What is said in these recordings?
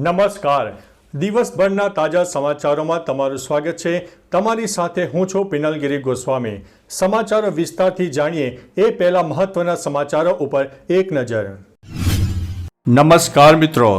નમસ્કાર. દિવસભરના તાજા સમાચારોમાં તમારું સ્વાગત છે. તમારી સાથે હું છું પિનલગીરી ગોસ્વામી. સમાચારો વિસ્તારથી જાણીએ એ પહેલા મહત્વના સમાચારો ઉપર એક નજર. નમસ્કાર મિત્રો.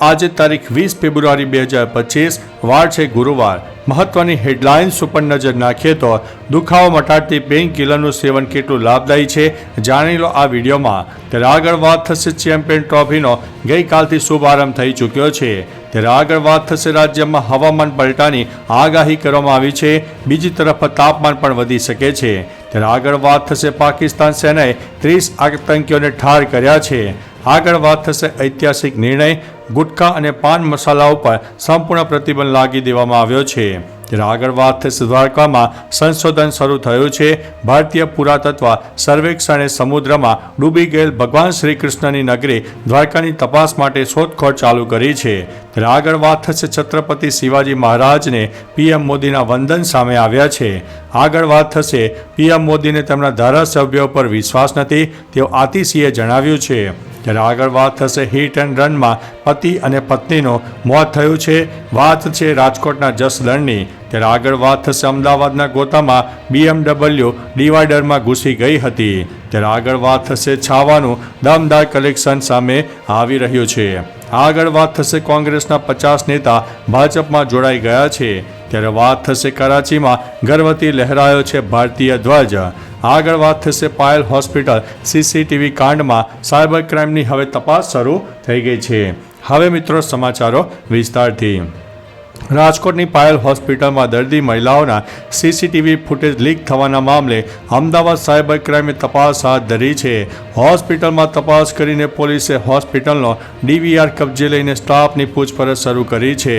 આજે તારીખ 20 ફેબ્રુઆરી 2025 વાર છે ગુરુવાર. મહત્વની હેડલાઇન્સ ઉપર નજર નાખીએ તો દુખાવો મટાડતી પેઇન કિલરનું સેવન કેટલું લાભદાયી છે જાણી લો આ વિડીયોમાં. ત્યારે આગળ વાત થશે ચેમ્પિયન ટ્રોફીનો ગઈકાલથી શુભારંભ થઈ ચૂક્યો છે. ત્યારે આગળ વાત થશે રાજ્યમાં હવામાન પલટાની આગાહી કરવામાં આવી છે. બીજી તરફ તાપમાન પણ વધી શકે છે. ત્યારે આગળ વાત થશે પાકિસ્તાન સેનાએ 30 આતંકીઓને ઠાર કર્યા છે. આગળ વાત થશે ઐતિહાસિક નિર્ણય, ગુટખા અને પાન મસાલા ઉપર સંપૂર્ણ પ્રતિબંધ લાગી દેવામાં આવ્યો છે. ત્યારે આગળ વાત થશે દ્વારકામાં સંશોધન શરૂ થયું છે. ભારતીય પુરાતત્વ સર્વેક્ષણે સમુદ્રમાં ડૂબી ગયેલ ભગવાન શ્રી કૃષ્ણની નગરી દ્વારકાની તપાસ માટે શોધખોળ ચાલુ કરી છે. ત્યારે આગળ વાત થશે છત્રપતિ શિવાજી મહારાજને પીએમ મોદીના વંદન સામે આવ્યા છે. આગળ વાત થશે પીએમ મોદીને તેમના ધારાસભ્યો પર વિશ્વાસ નથી તેવું આતિશીએ જણાવ્યું છે. ત્યારે આગળ વાત થશે હિટ એન્ડ રનમાં પતિ અને પત્નીનું મોત થયું છે. વાત છે રાજકોટના જસદણની. ત્યારે આગળ વાત થશે અમદાવાદના ગોતામાં BMW ડિવાઈડરમાં ઘૂસી ગઈ હતી. ત્યારે આગળ વાત થશે છાવાનું દમદાર કલેક્શન સામે આવી રહ્યું છે. આગળ વાત થશે કોંગ્રેસના 50 નેતા ભાજપમાં જોડાઈ ગયા છે. ત્યારે વાત થશે કરાચીમાં ગર્વથી લહેરાયો છે ભારતીય ધ્વજ. આગળ વાત થશે પાયલ હોસ્પિટલ CCTV કાંડમાં સાયબર ક્રાઇમની હવે તપાસ શરૂ થઈ ગઈ છે. હવે મિત્રો સમાચારો વિસ્તારથી. રાજકોટની પાયલ હોસ્પિટલમાં દર્દી મહિલાઓના CCTV ફૂટેજ લીક થવાના મામલે અમદાવાદ સાયબર ક્રાઇમે તપાસ હાથ ધરી છે. હોસ્પિટલમાં તપાસ કરીને પોલીસે હોસ્પિટલનો DVR કબજે લઈને સ્ટાફની પૂછપરછ શરૂ કરી છે.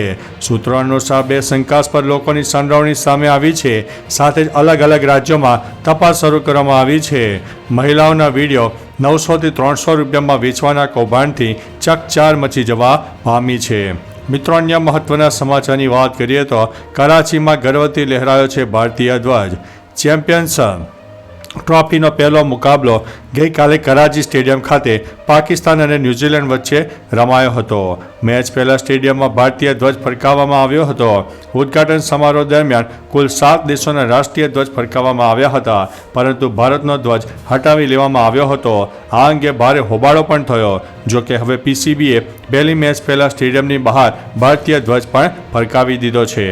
સૂત્રો અનુસાર 2 શંકાસ્પદ લોકોની સંડોવણી સામે આવી છે. સાથે જ અલગ અલગ રાજ્યોમાં તપાસ શરૂ કરવામાં આવી છે. મહિલાઓના વિડીયો 900 થી 300 રૂપિયામાં વેચવાના કૌભાંડથી ચકચાર મચી જવા પામી છે. મિત્રો અન્ય મહત્વના સમાચારની વાત કરીએ તો કરાચીમાં ગર્વથી લહેરાયો છે ભારતીય ધ્વજ. ચેમ્પિયન્સ ટ્રોફીનો પહેલો મુકાબલો ગઈકાલે કરાચી સ્ટેડિયમ ખાતે પાકિસ્તાન અને ન્યૂઝીલેન્ડ વચ્ચે રમાયો હતો. મેચ પહેલા સ્ટેડિયમમાં ભારતીય ધ્વજ ફરકાવવામાં આવ્યો હતો. ઉદ્ઘાટન સમારોહ દરમિયાન કુલ 7 દેશોના રાષ્ટ્રીય ધ્વજ ફરકાવવામાં આવ્યા હતા, પરંતુ ભારતનો ધ્વજ હટાવી લેવામાં આવ્યો હતો. આ અંગે ભારે હોબાળો પણ થયો. જોકે હવે PCBએ પહેલી મેચ પહેલા સ્ટેડિયમની બહાર ભારતીય ધ્વજ પણ ફરકાવી દીધો છે.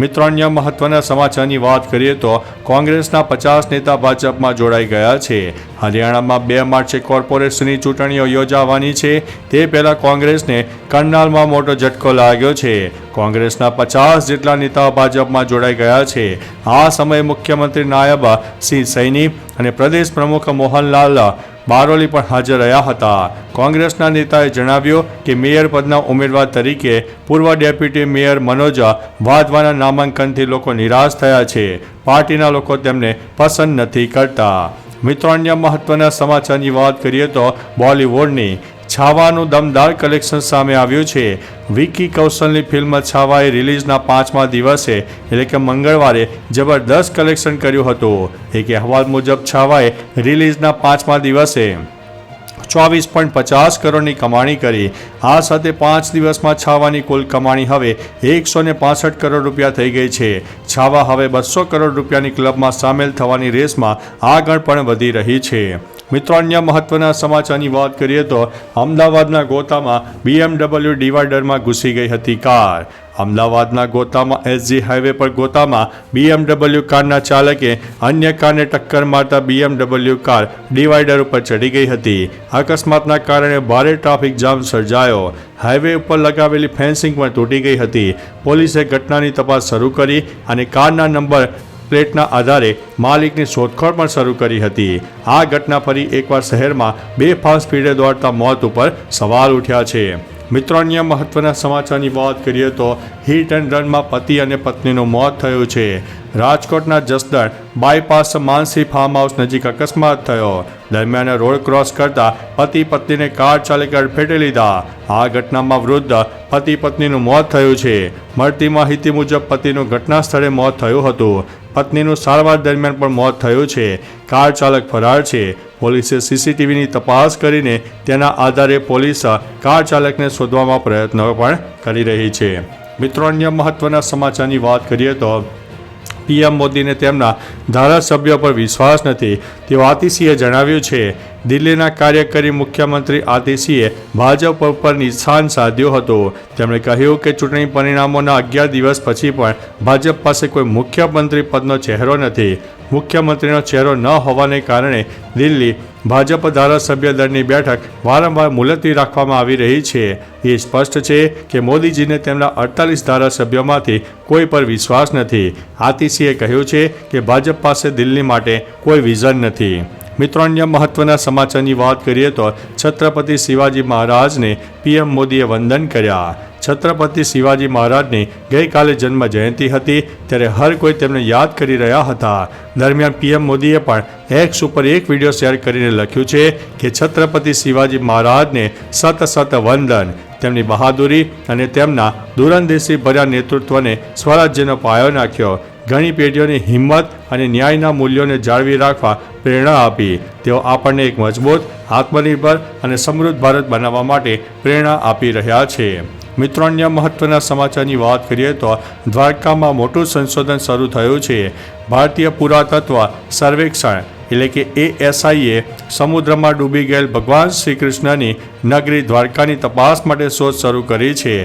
મિત્રો અન્ય મહત્વના સમાચારની વાત કરીએ તો કોંગ્રેસના 50 નેતા ભાજપમાં જોડાઈ ગયા છે. હરિયાણામાં 2 માર્ચે કોર્પોરેશનની ચૂંટણીઓ યોજાવાની છે. તે પહેલા કોંગ્રેસને કરનાલમાં મોટો ઝટકો લાગ્યો છે. કોંગ્રેસના 50 જેટલા નેતાઓ ભાજપમાં જોડાઈ ગયા છે. આ સમયે મુખ્યમંત્રી નાયબ સિંહ સૈની અને પ્રદેશ પ્રમુખ મોહનલાલ બારોલી પણ હાજર રહ્યા હતા. કોંગ્રેસના નેતાએ જણાવ્યું કે મેયર પદના ઉમેદવાર તરીકે પૂર્વ ડેપ્યુટી મેયર મનોજ વાધવાના નામાંકનથી લોકો નિરાશ થયા છે. પાર્ટીના લોકો તેમને પસંદ નથી કરતા. મિત્રો અન્ય મહત્વના સમાચારની વાત કરીએ તો બોલિવૂડની છાવાનું દમદાર કલેક્શન સામે આવ્યું છે. વિકી કૌશલની ફિલ્મ છાવાએ રિલીઝના 5મા દિવસે એટલે કે મંગળવારે જબરદસ્ત કલેક્શન કર્યું હતું. એક અહેવાલ મુજબ છાવાએ રિલીઝના 5મા દિવસે 24.50 કરોડની કમાણી કરી. આ સાથે 5 દિવસમાં છાવાની કુલ કમાણી હવે 165 કરોડ રૂપિયા થઈ ગઈ છે. છાવા હવે 200 કરોડ રૂપિયાની ક્લબમાં સામેલ થવાની રેસમાં આગળ પણ વધી રહી છે. મિત્રો અન્ય મહત્વના સમાચારની વાત કરીએ તો અમદાવાદના ગોતામાં BMW ડિવાઈડરમાં ઘૂસી ગઈ હતી કાર. અમદાવાદના ગોતામાં SG હાઈવે પર ગોતામાં BMW કારના ચાલકે અન્ય કારને ટક્કર મારતા BMW કાર ડિવાઈડર ઉપર ચડી ગઈ હતી. અકસ્માતના કારણે ભારે ટ્રાફિક જામ સર્જાયો. હાઈવે ઉપર લગાવેલી ફેન્સિંગ પણ તૂટી ગઈ હતી. પોલીસે ઘટનાની તપાસ શરૂ કરી અને કારના નંબર પ્લેટના આધારે માલિકની શોધખોળ પણ શરૂ કરી હતી. આ ઘટના ફરી એકવાર શહેરમાં બેફામ સ્પીડે દોડતા મોત ઉપર સવાલ ઉઠ્યા છે. મિત્રો અન્ય મહત્વના સમાચારની વાત કરીએ તો હિટ એન્ડ રનમાં પતિ અને પત્નીનું મોત થયું છે. રાજકોટના જસદણ બાયપાસ માનસી ફાર્મ હાઉસ નજીક અકસ્માત થયો. દરમિયાન રોડ ક્રોસ કરતા પતિ પત્નીને કાર ચાલકે અડફેટે લીધા. આ ઘટનામાં વૃદ્ધ પતિ પત્નીનું મોત થયું છે. મળતી માહિતી મુજબ પતિનું ઘટના સ્થળે મોત થયું હતું. પત્નીનું સારવાર દરમિયાન પણ મોત થયું છે. કાર ચાલક ફરાર છે. પોલીસે સીસીટીવીની તપાસ કરીને તેના આધારે પોલીસ કાર ચાલકને શોધવામાં પ્રયત્નો પણ કરી રહી છે. મિત્રો, અન્ય મહત્વના સમાચારની વાત કરીએ તો પીએમ મોદીને તેમના ધારાસભ્યો પર વિશ્વાસ નથી તેવું આતિશીએ જણાવ્યું છે. દિલ્હીના કાર્યકારી મુખ્યમંત્રી આતિશીએ ભાજપ પર નિશાન સાધ્યું હતું. તેમણે કહ્યું કે ચૂંટણી પરિણામોના 11 દિવસ પછી પણ ભાજપ પાસે કોઈ મુખ્યમંત્રી પદનો ચહેરો નથી. મુખ્યમંત્રીનો ચહેરો ન હોવાને કારણે દિલ્હી ભાજપ ધારાસભ્ય દળની બેઠક વારંવાર મુલતવી રાખવામાં આવી રહી છે. એ સ્પષ્ટ છે કે મોદીજીને તેમના 48 ધારાસભ્યોમાંથી કોઈ પર વિશ્વાસ નથી. આતિશીએ કહ્યું છે કે ભાજપ પાસે દિલ્હી માટે કોઈ વિઝન નથી. મિત્રો, અન્ય મહત્વના સમાચારની વાત કરીએ તો છત્રપતિ શિવાજી મહારાજને પીએમ મોદીએ વંદન કર્યા. છત્રપતિ શિવાજી મહારાજની ગઈકાલે જન્મ જયંતિ હતી ત્યારે હર કોઈ તેમને યાદ કરી રહ્યા હતા. દરમિયાન પીએમ મોદીએ પણ એક્સ ઉપર એક વિડીયો શેર કરીને લખ્યું છે કે છત્રપતિ શિવાજી મહારાજને સત સત વંદન. તેમની બહાદુરી અને તેમના દૂરંદેશી ભર્યા નેતૃત્વને સ્વરાજ્યનો પાયો નાખ્યો. ઘણી પેઢીઓની હિંમત અને ન્યાયના મૂલ્યોને જાળવી રાખવા પ્રેરણા આપી. તેઓ આપણને એક મજબૂત, આત્મનિર્ભર અને સમૃદ્ધ ભારત બનાવવા માટે પ્રેરણા આપી રહ્યા છે. મિત્રો, અન્ય મહત્વના સમાચારની વાત કરીએ તો દ્વારકામાં મોટું સંશોધન શરૂ થયું છે. ભારતીય પુરાતત્વ સર્વેક્ષણ એટલે કે ASIએ સમુદ્રમાં ડૂબી ગયેલ ભગવાન શ્રી કૃષ્ણની નગરી દ્વારકાની તપાસ માટે શોધ શરૂ કરી છે.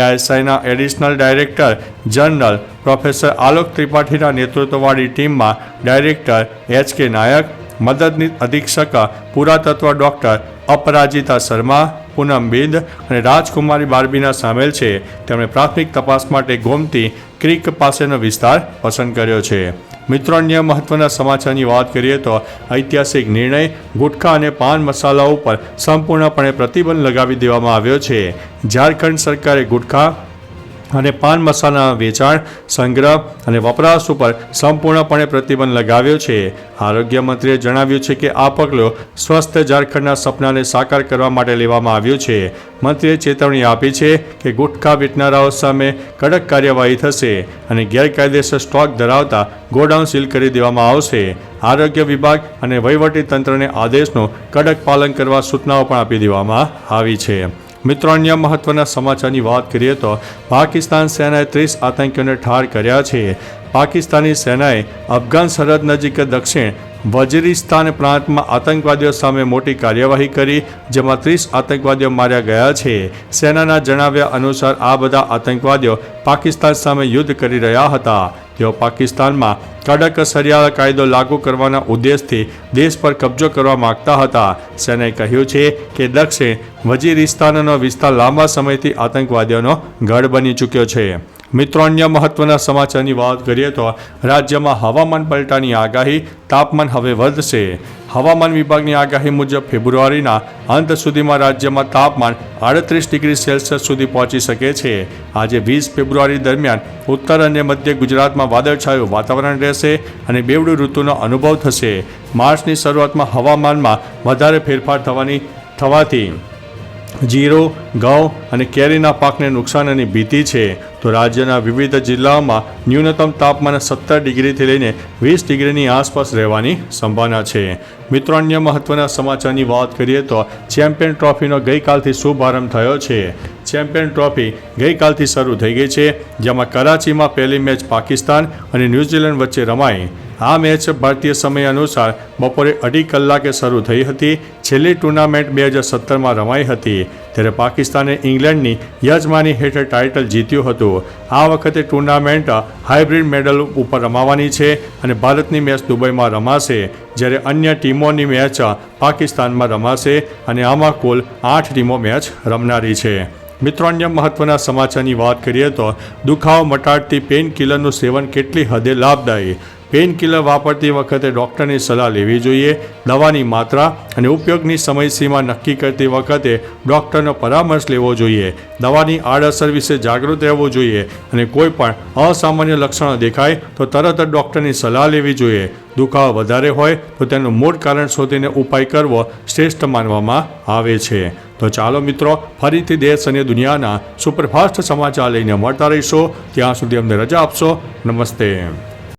ASIના additional director general professor Alok ત્રિપાઠીના નેતૃત્વવાળી ટીમમાં ડાયરેક્ટર HK નાયક, મદદનીશ અધિક્ષક પુરાતત્વ ડૉક્ટર અપરાજિતા શર્મા, પૂનમ બિંદ અને રાજકુમારી બારબીના સામેલ છે. તેમણે પ્રાથમિક તપાસ માટે ગોમતી ક્રીક પાસેનો વિસ્તાર પસંદ કર્યો છે. મિત્રો, અન્ય મહત્વના સમાચારની વાત કરીએ તો ઐતિહાસિક નિર્ણય, ગુટખા અને પાન મસાલા ઉપર સંપૂર્ણપણે પ્રતિબંધ લગાવી દેવામાં આવ્યો છે. ઝારખંડ સરકારે ગુટખા અને પાન મસાલાના વેચાણ, સંગ્રહ અને વપરાશ ઉપર સંપૂર્ણપણે પ્રતિબંધ લગાવ્યો છે. આરોગ્ય મંત્રીએ જણાવ્યું છે કે આ પગલું સ્વસ્થ ઝારખંડના સપનાને સાકાર કરવા માટે લેવામાં આવ્યું છે. મંત્રીએ ચેતવણી આપી છે કે ગુટખા વેચનારાઓ સામે કડક કાર્યવાહી થશે અને ગેરકાયદેસર સ્ટોક ધરાવતા ગોડાઉન સીલ કરી દેવામાં આવશે. આરોગ્ય વિભાગ અને વહીવટી તંત્રને આદેશનું કડક પાલન કરવા સૂચનાઓ પણ આપી દેવામાં આવી છે. મિત્રો, અન્ય મહત્વના સમાચારની વાત કરીએ તો પાકિસ્તાન સેનાએ 30 આતંકીઓને ઠાર કર્યા છે. પાકિસ્તાની સેનાએ અફઘાન સરહદ નજીક દક્ષિણ વજીરિસ્તાન પ્રાંતમાં આતંકવાદીઓ સામે મોટી કાર્યવાહી કરી, જેમાં 30 આતંકવાદીઓ માર્યા ગયા છે. સેનાના જણાવ્યા અનુસાર આ બધા આતંકવાદીઓ પાકિસ્તાન સામે યુદ્ધ કરી રહ્યા હતા. તેઓ પાકિસ્તાનમાં કડક શરિયા કાયદો લાગુ કરવાના ઉદ્દેશથી દેશ પર કબજો કરવા માંગતા હતા. સેનાએ કહ્યું છે કે દક્ષિણ વજીરિસ્તાનનો વિસ્તાર લાંબા સમયથી આતંકવાદીઓનો ગઢ બની ચૂક્યો છે. મિત્રો, અન્ય મહત્વના સમાચારની વાત કરીએ તો રાજ્યમાં હવામાન પલટાની આગાહી, તાપમાન હવે વધશે. હવામાન વિભાગની આગાહી મુજબ ફેબ્રુઆરીના અંત સુધીમાં રાજ્યમાં તાપમાન 38 ડિગ્રી સેલ્સિયસ સુધી પહોંચી શકે છે. આજે 20 ફેબ્રુઆરી દરમિયાન ઉત્તર અને મધ્ય ગુજરાતમાં વાદળછાયું વાતાવરણ રહેશે અને બેવડી ઋતુનો અનુભવ થશે. માર્ચની શરૂઆતમાં હવામાનમાં વધારે ફેરફાર થવાથી જીરું, ઘઉં અને કેરીના પાકને નુકસાનની ભીતિ છે. તો રાજ્યના વિવિધ જિલ્લાઓમાં ન્યૂનતમ તાપમાન 17 ડિગ્રીથી લઈને 20 ડિગ્રીની આસપાસ રહેવાની સંભાવના છે. મિત્રો, અન્ય મહત્વના સમાચારની વાત કરીએ તો ચેમ્પિયન ટ્રોફીનો ગઈકાલથી શુભારંભ થયો છે. ચેમ્પિયન ટ્રોફી ગઈકાલથી શરૂ થઈ ગઈ છે, જેમાં કરાચીમાં પહેલી મેચ પાકિસ્તાન અને ન્યૂઝીલેન્ડ વચ્ચે રમાઈ. આ મેચ ભારતીય સમય અનુસાર બપોરે 2:30 કલાકે શરૂ થઈ હતી. છેલ્લી ટુર્નામેન્ટ 2017માં રમાઈ હતી, ત્યારે પાકિસ્તાને ઇંગ્લેન્ડની યજમાની હેઠળ ટાઇટલ જીત્યું હતું. આ વખતે ટુર્નામેન્ટ હાઇબ્રિડ મેડલ ઉપર રમાવાની છે અને ભારતની મેચ દુબઈમાં રમાશે, જ્યારે અન્ય ટીમોની મેચ પાકિસ્તાનમાં રમાશે અને આમાં કુલ 8 ટીમો મેચ રમનારી છે. મિત્રો, અન્ય મહત્વના સમાચારની વાત કરીએ તો દુખાવો મટાડતી પેઇન કિલરનું સેવન કેટલી હદે લાભદાયી. પેઇન કિલર વાપરતી વખતે ડૉક્ટરની સલાહ લેવી જોઈએ. દવાની માત્રા અને ઉપયોગની સમયસીમા નક્કી કરતી વખતે ડૉક્ટરનો પરામર્શ લેવો જોઈએ. દવાની આડઅસર વિશે જાગૃત રહેવું જોઈએ અને કોઈ પણ અસામાન્ય લક્ષણો દેખાય તો તરત જ ડૉક્ટરની સલાહ લેવી જોઈએ. દુખાવો વધારે હોય તો તેનું મૂળ કારણ શોધીને ઉપાય કરવો શ્રેષ્ઠ માનવામાં આવે છે. તો ચાલો મિત્રો, ફરીથી દેશ અને દુનિયાના સુપરફાસ્ટ સમાચાર લઈને મળતા રહીશો. ત્યાં સુધી અમને રજા આપશો. નમસ્તે.